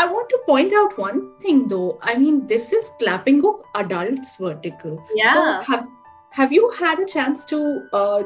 I want to point out one thing though. I mean, this is Clapingo adults vertical. So Yeah. have you had a chance to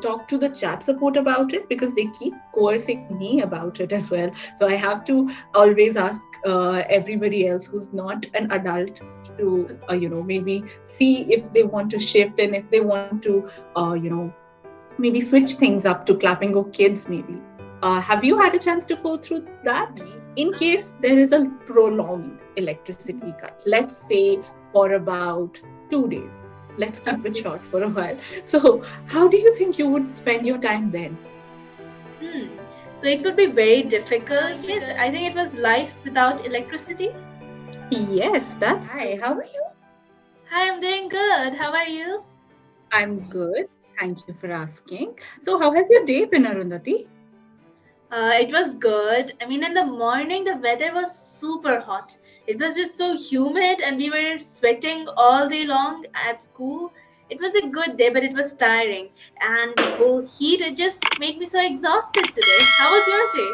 talk to the chat support about it? Because they keep coercing me about it as well. So I have to always ask everybody else who's not an adult to maybe see if they want to shift and if they want to maybe switch things up to Clapingo Kids maybe. Have you had a chance to go through that? In case there is a prolonged electricity cut, let's say for about 2 days. Let's keep it Okay. short for a while. So, how do you think you would spend your time then? Hmm. So it would be very difficult. Yes, I think it was life without electricity. Yes, that's Hi, true. how are you? Hi, I'm doing good. How are you? I'm good. Thank you for asking. So, how has your day been, Arundhati? It was good. I mean, in the morning, the weather was super hot. It was just so humid, and we were sweating all day long at school. It was a good day, but it was tiring. And the whole heat, it just made me so exhausted today. How was your day?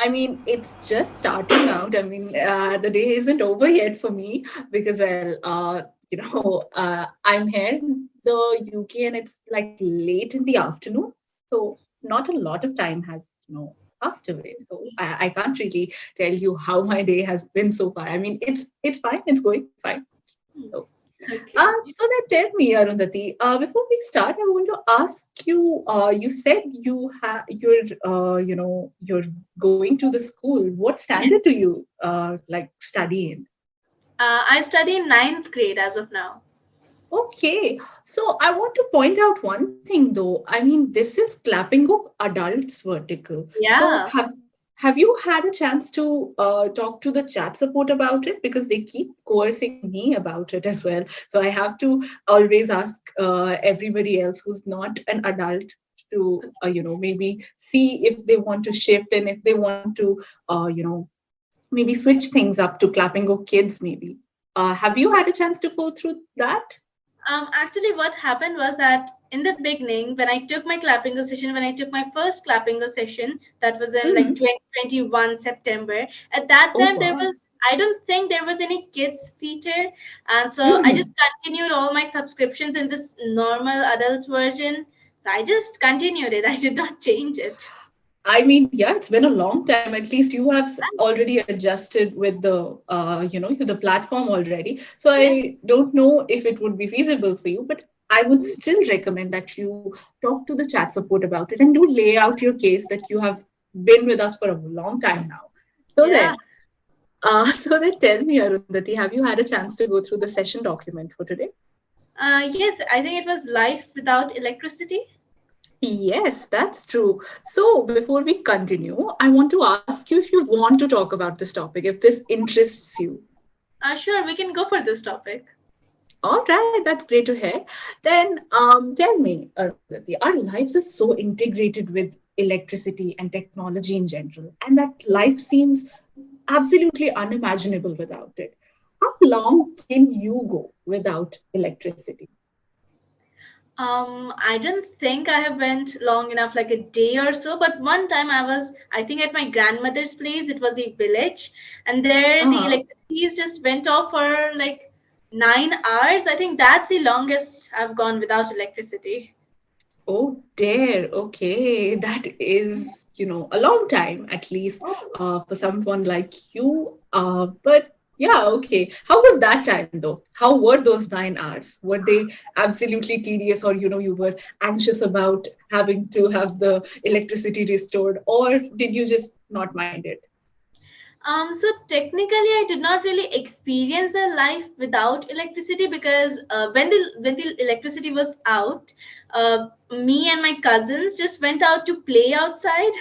I mean, it's just starting out. I mean, the day isn't over yet for me because, well, I'm here in the UK and it's like late in the afternoon. So not a lot of time has, passed away. So I can't really tell you how my day has been so far. I mean, it's fine. It's going fine. Hmm. So Okay. so then tell me, Arundhati, before we start, I want to ask you, you said you're going to the school. What standard do you like study in? I study in ninth grade as of now. Okay, so I want to point out one thing though. I mean, this is Clapingo adults vertical. So Yeah. have you had a chance to talk to the chat support about it? Because they keep coercing me about it as well. So I have to always ask everybody else who's not an adult to maybe see if they want to shift and if they want to maybe switch things up to Clapingo Kids maybe. Have you had a chance to go through that? Actually, what happened was that in the beginning, when I took my Clapingo session, when I took my first Clapingo session, that was in like Mhm. 2021 September. At that Oh, time, wow. I don't think there was any kids feature, and so I Mhm. just continued all my subscriptions in this normal adult version. So I just continued it. I did not change it. I mean, yeah, it's been a long time. At least you have already adjusted with the, the platform already. So Yeah. I don't know if it would be feasible for you, but I would still recommend that you talk to the chat support about it and do lay out your case that you have been with us for a long time now. So Yeah. then, so then tell me, Arundhati, have you had a chance to go through the session document for today? Yes, I think it was life without electricity. Yes, that's true. So, before we continue, I want to ask you if you want to talk about this topic, if this interests you. Sure, we can go for this topic. All right, that's great to hear. Then, tell me, Arundhati, our lives are so integrated with electricity and technology in general, and that life seems absolutely unimaginable without it. How long can you go without electricity? I don't think I have went long enough, like a day or so. But one time I think at my grandmother's place. It was a village, and there the Uh-huh. electricity just went off for like 9 hours. I think that's the longest I've gone without electricity. Oh dear, okay. That is, a long time at least Oh. for someone like you. But yeah, okay. How was that time though? How were those 9 hours? Were they absolutely tedious or, you were anxious about having to have the electricity restored, or did you just not mind it? So technically, I did not really experience the life without electricity because when the electricity was out, me and my cousins just went out to play outside.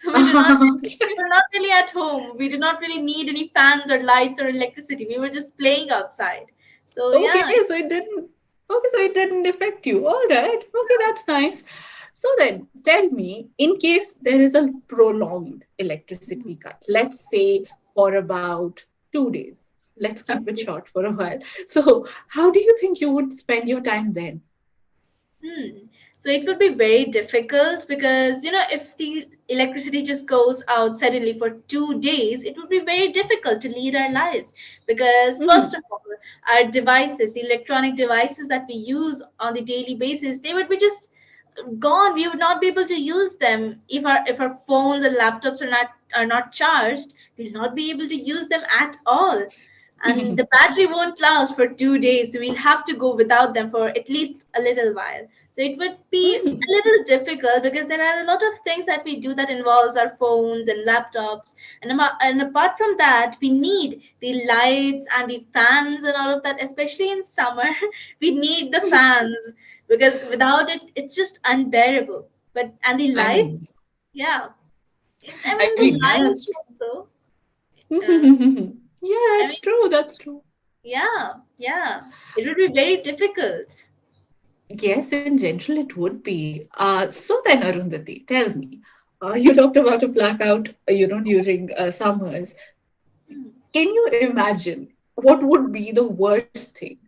So we were not really at home. We did not really need any fans or lights or electricity. We were just playing outside. So Okay, yeah. so it didn't. Okay, so it didn't affect you. All right. Okay, that's nice. So then, tell me, in case there is a prolonged electricity cut, let's say for about 2 days. Let's keep it Okay. short for a while. So, how do you think you would spend your time then? Hmm. So it would be very difficult because, if the electricity just goes out suddenly for 2 days, it would be very difficult to lead our lives. Because, first Mhm. of all, our devices, the electronic devices that we use on the daily basis, they would be just gone. We would not be able to use them if our phones and laptops are not charged. We'll not be able to use them at all, and the battery won't last for 2 days, so we'll have to go without them for at least a little while. So it would be a Mhm. little difficult because there are a lot of things that we do that involves our phones and laptops, and apart from that, we need the lights and the fans and all of that, especially in summer. We need the fans because without it, it's just unbearable. But and the I lights, mean, yeah, I I mean the mean, yeah, lights that's true. also. Uh, Yeah, I that's mean, true. That's true. yeah, yeah. It would be very difficult. Yes, in general, it would be. So then, Arundhati, tell me, you talked about a blackout, during summers. Hmm. Can you imagine what would be the worst thing?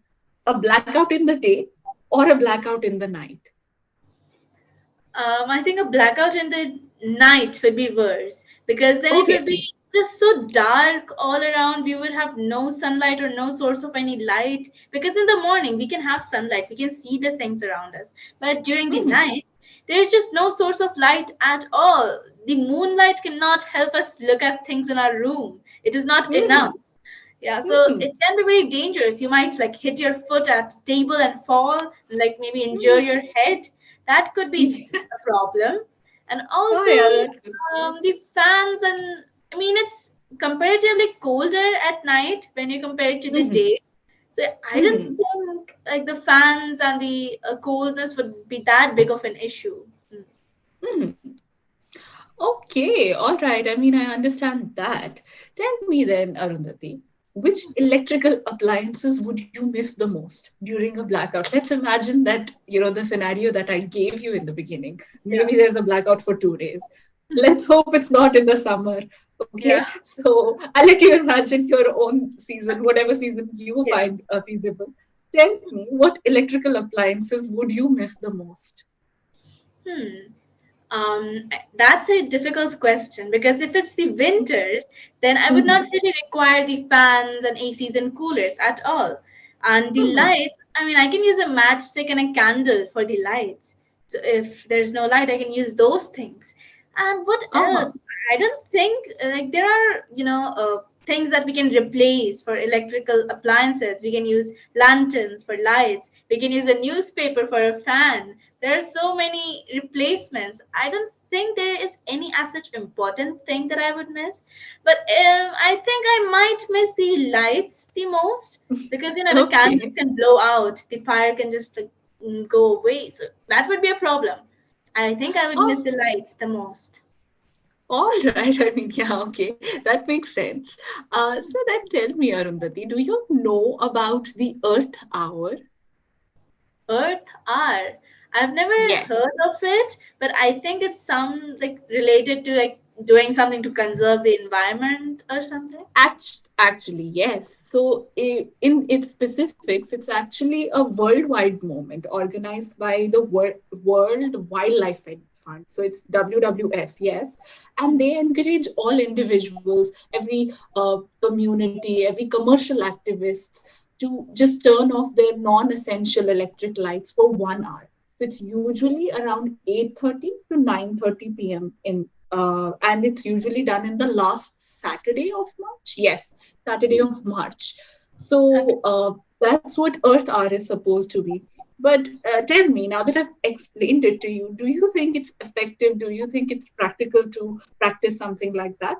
A blackout in the day or a blackout in the night? I think a blackout in the night would be worse because then it would Okay. be just so dark all around. We would have no sunlight or no source of any light. Because in the morning we can have sunlight, we can see the things around us. But during the Mhm. night, there is just no source of light at all. The moonlight cannot help us look at things in our room. It is not enough. Mhm. Yeah, so Mhm. it can be very dangerous. You might like hit your foot at the table and fall, like maybe injure Mhm. your head. That could be a problem. And Oh, also, yeah, that could be. the fans, and I mean, it's comparatively colder at night when you compare it to the Mhm. day. So I don't Mhm. think like the fans and the coldness would be that big of an issue. Hmm. Mhm. Okay, all right. I mean, I understand that. Tell me then, Arundhati, which electrical appliances would you miss the most during a blackout? Let's imagine that, the scenario that I gave you in the beginning. Yeah. Maybe there's a blackout for 2 days. Let's hope it's not in the summer. Okay, Yeah. so I'll let you imagine your own season, Okay. whatever season you Yeah. find feasible. Tell me, what electrical appliances would you miss the most? Hmm. That's a difficult question because if it's the winters, then I would not Mhm. really require the fans and ACs and coolers at all. And the Mhm. lights, I mean, I can use a matchstick and a candle for the lights. So if there's no light, I can use those things. And what Uh-huh. else? I don't think like there are, things that we can replace for electrical appliances. We can use lanterns for lights. We can use a newspaper for a fan. There are so many replacements. I don't think there is any as such important thing that I would miss. But I think I might miss the lights the most because the candle Okay. can blow out, the fire can just go away. So that would be a problem. I think I would miss Oh, the lights the most. all right. I mean, yeah, okay. That makes sense. So then tell me, Arundhati, do you know about the Earth Hour? Earth hour. I've never Yes. heard of it, but I think it's some like related to like doing something to conserve the environment or something. Actually, yes. So, in its specifics, it's actually a worldwide movement organized by the World Wildlife Fund. So, it's WWF, yes. And they encourage all individuals, every community, every commercial activists to just turn off their non-essential electric lights for 1 hour. So, it's usually around 8:30 to 9:30 p.m. And it's usually done in the last Saturday of March. Yes, Saturday of March. Okay. So that's what Earth Hour is supposed to be. But tell me, now that I've explained it to you, do you think it's effective? Do you think it's practical to practice something like that?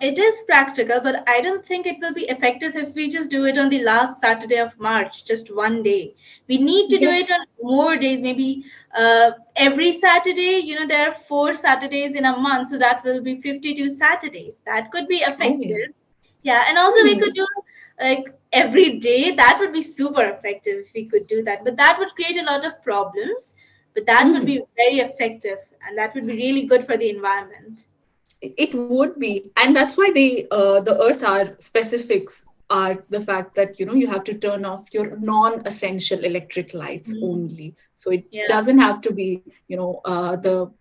It is practical, but I don't think it will be effective if we just do it on the last Saturday of March, just one day. We need to do it Yes. on more days, maybe every Saturday. There are 4 Saturdays in a month, so that will be 52 Saturdays. That could be Oh, yeah. effective. Yeah, and also we could Hmm. do like every day. That would be super effective if we could do that. But that would create a lot of problems. But that would Hmm. be very effective, and that would be really good for the environment. It would be, and that's why the Earth Hour specifics are the fact that you have to turn off your non-essential electric lights Mm. only. So it Yeah. doesn't have to be the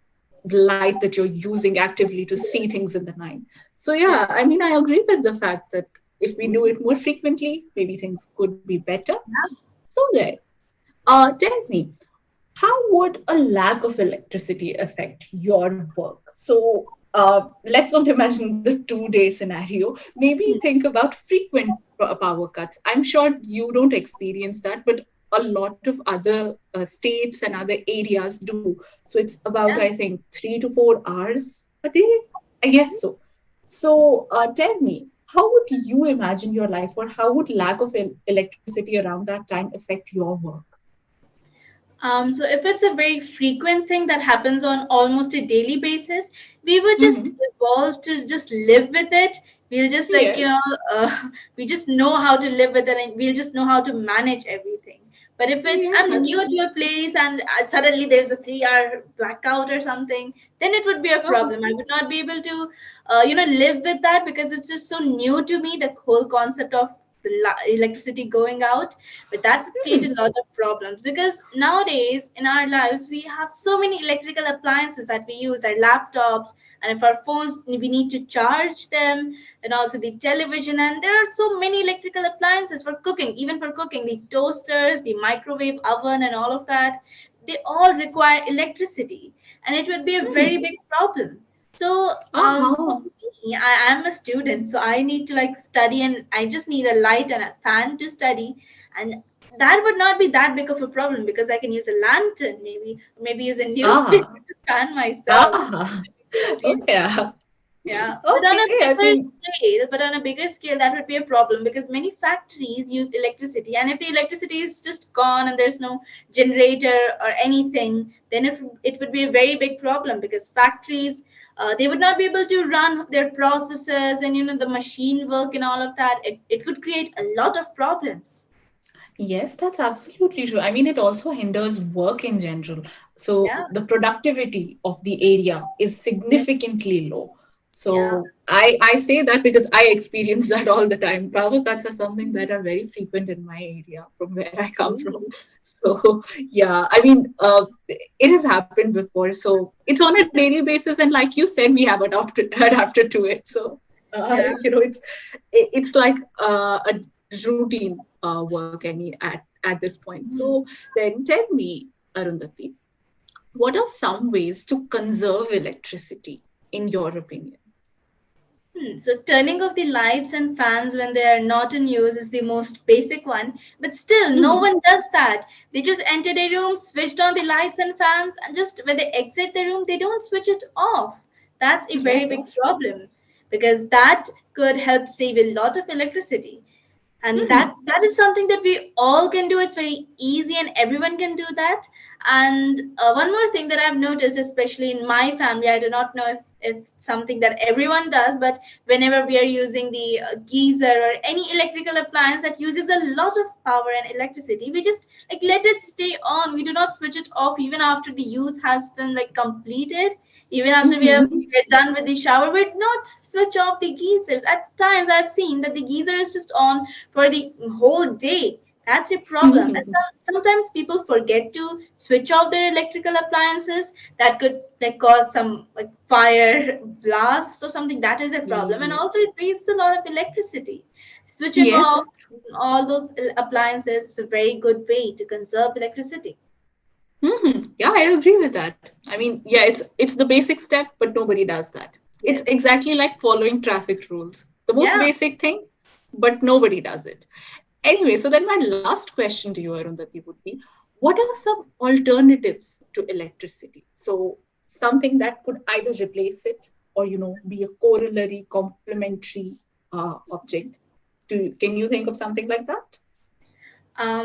light that you're using actively to see things in the night. So Yeah. yeah, I mean, I agree with the fact that if we do it more frequently, maybe things could be better. So there. Tell me, how would a lack of electricity affect your work? So let's not imagine the 2 day scenario. Maybe Mm. think about frequent power cuts. I'm sure you don't experience that, but a lot of other states and other areas do. So it's about, Yeah. I think, 3 to 4 hours a day. I guess so. So tell me, how would you imagine your life, or how would lack of electricity around that time affect your work? So if it's a very frequent thing that happens on almost a daily basis, we would just Hmm. evolve to just live with it. We'll just Yes. we just know how to live with it, and we'll just know how to manage everything. But if it's Yes, I'm that's new true. to a place and suddenly there's a 3 hour blackout or something, then it would be a Uh-huh. problem. I would not be able to, live with that because it's just so new to me. The whole concept of the electricity going out, but that would create Hmm. a lot of problems because nowadays in our lives we have so many electrical appliances that we use, our laptops, and if our phones we need to charge them, and also the television, and there are so many electrical appliances for cooking, even for cooking, the toasters, the microwave oven, and all of that, they all require electricity, and it would be a very Hmm. big problem. So for Uh-huh. me, I am a student, so I need to like study, and I just need a light and a fan to study, and that would not be that big of a problem because I can use a lantern, maybe use a newspaper Ah. to fan myself. Ah. Good. Oh, yeah. Yeah, Okay. I mean, but on a bigger scale, that would be a problem because many factories use electricity, and if the electricity is just gone and there's no generator or anything, then it would be a very big problem because factories, they would not be able to run their processes, and the machine work and all of that. It could create a lot of problems. yes, that's absolutely true. I mean, it also hinders work in general. So Yeah. the productivity of the area is Mm. significantly low. Yeah. So I say that because I experience that all the time. Power cuts are something that are very frequent in my area from where I come from. So yeah, I mean, it has happened before. So it's on a daily basis, and like you said, we have adapted to it. So Yeah. it's like a routine work at this point. So then tell me, Arundhati, what are some ways to conserve electricity in your opinion? So turning off the lights and fans when they are not in use is the most basic one, but still no Hmm. one does that. They just enter the room, switched on the lights and fans, and just when they exit the room, they don't switch it off. That's a very Yes, big that's true. problem because that could help save a lot of electricity, and Hmm. that is something that we all can do. It's very easy and everyone can do that. And one more thing that I've noticed, especially in my family, I do not know if something that everyone does, but whenever we are using the geyser or any electrical appliance that uses a lot of power and electricity, we just like let it stay on. We do not switch it off even after the use has been like completed. Even after Hmm. we're done with the shower, we'd not switch off the geyser. At times I've seen that the geyser is just on for the whole day. That's a problem. And sometimes people forget to switch off their electrical appliances. That could like cause some like fire blasts or something. That is a problem. And Yes, also it wastes a lot of electricity. Switching yes, off that's true. all those appliances is a very good way to conserve electricity. Yeah, I agree with that. I mean, yeah, it's the basic step, but nobody does that. It's Yes. exactly like following traffic rules. The most Yeah. basic thing, but nobody does it. Anyway, so then my last question to you, Arundhati, would be, what are some alternatives to electricity? So something that could either replace it or, be a corollary, complementary object. Can you think of something like that?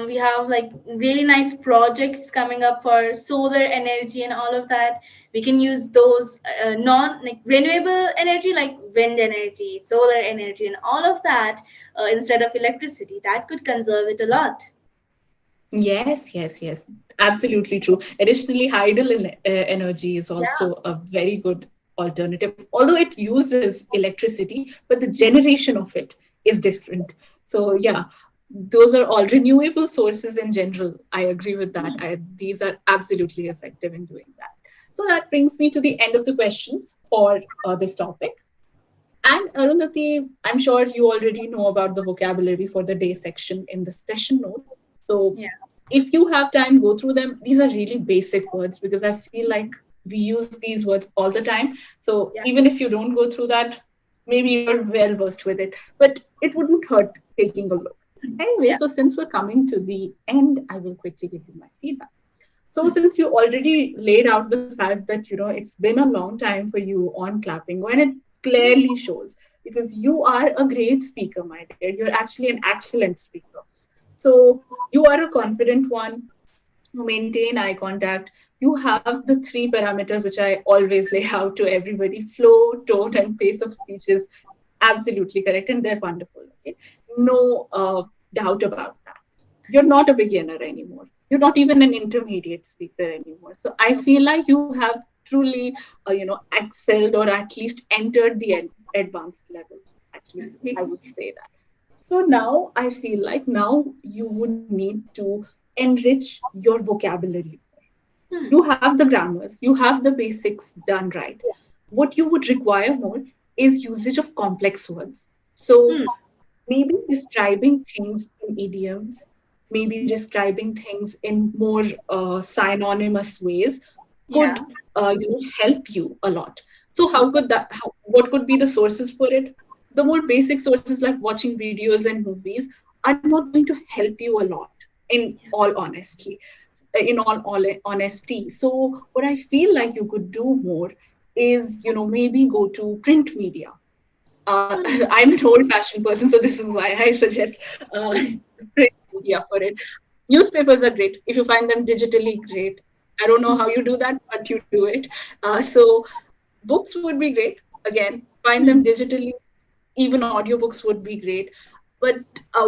We have like really nice projects coming up for solar energy and all of that. We can use those non like renewable energy like wind energy, solar energy, and all of that instead of electricity. That could conserve it a lot. Yes, yes, yes. Absolutely true. Additionally, hydel energy is Yeah. also a very good alternative, although it uses electricity, but the generation of it is different. So yeah, those are all renewable sources in general. I agree with that. These are absolutely effective in doing that. So that brings me to the end of the questions for this topic. And Arundhati, I'm sure you already know about the vocabulary for the day section in the session notes. So Yeah. if you have time, go through them. These are really basic words because I feel like we use these words all the time. So Yeah. even if you don't go through that, maybe you're well versed with it, but it wouldn't hurt taking a look. Anyway, Yeah. so since we're coming to the end, I will quickly give you my feedback. So since you already laid out the fact that it's been a long time for you on Clapingo, and it clearly shows because you are a great speaker, my dear. You're actually an excellent speaker. So you are a confident one. You maintain eye contact. You have the three parameters which I always lay out to everybody: flow, tone, and pace of speech is absolutely correct, and they're wonderful. Okay, no doubt about that. You're not a beginner anymore. You're not even an intermediate speaker anymore. So I feel like you have truly, excelled or at least entered the advanced level. Actually, I Okay. would say that. So now I feel like now you would need to enrich your vocabulary. You Hmm. have the grammars, you have the basics done right. What you would require more is usage of complex words. So Hmm. maybe describing things in idioms, maybe describing things in more synonymous ways could Yeah. help you a lot. So how could that? What could be the sources for it? The more basic sources like watching videos and movies are not going to help you a lot. In all honesty. So what I feel like you could do more is maybe go to print media. Hmm. I'm an old-fashioned person, so this is why I suggest print media for it. Newspapers are great if you find them digitally great. I don't know how you do that, but you do it. So books would be great. Again, find them digitally. Even audiobooks would be great. But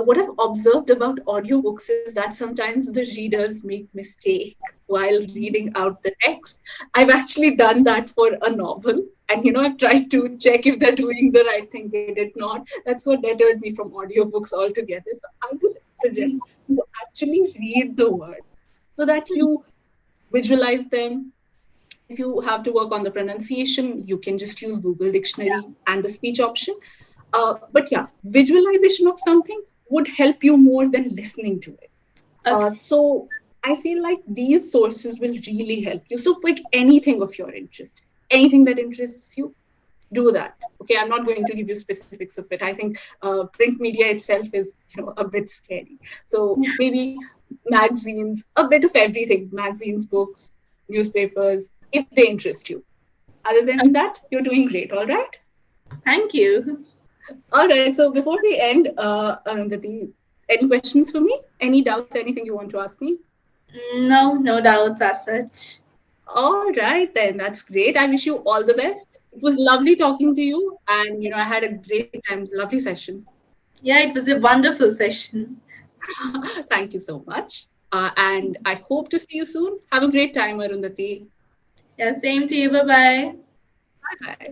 what I've observed about audiobooks is that sometimes the readers make mistake while reading out the text. I've actually done that for a novel, and I've tried to check if they're doing the right thing. They did not. That's what deterred me from audiobooks altogether. So I would suggest you actually read the words so that you visualize them. If you have to work on the pronunciation, you can just use Google Dictionary and the speech option. But yeah, visualization of something would help you more than listening to it. Okay. So I feel like these sources will really help you. So pick anything of your interest, anything that interests you, do that. Okay, I'm not going to give you specifics of it. I think print media itself is a bit scary. So maybe magazines, a bit of everything: magazines, books, newspapers, if they interest you. Other than that, you're doing great. All right. Thank you. All right. So before we end, Arundhati, any questions for me? Any doubts? Anything you want to ask me? No, no doubts as such. All right, then. That's great. I wish you all the best. It was lovely talking to you, and I had a great time. Lovely session. Yeah, it was a wonderful session. Thank you so much. And I hope to see you soon. Have a great time, Arundhati. Yeah, same to you. Bye bye. Bye bye.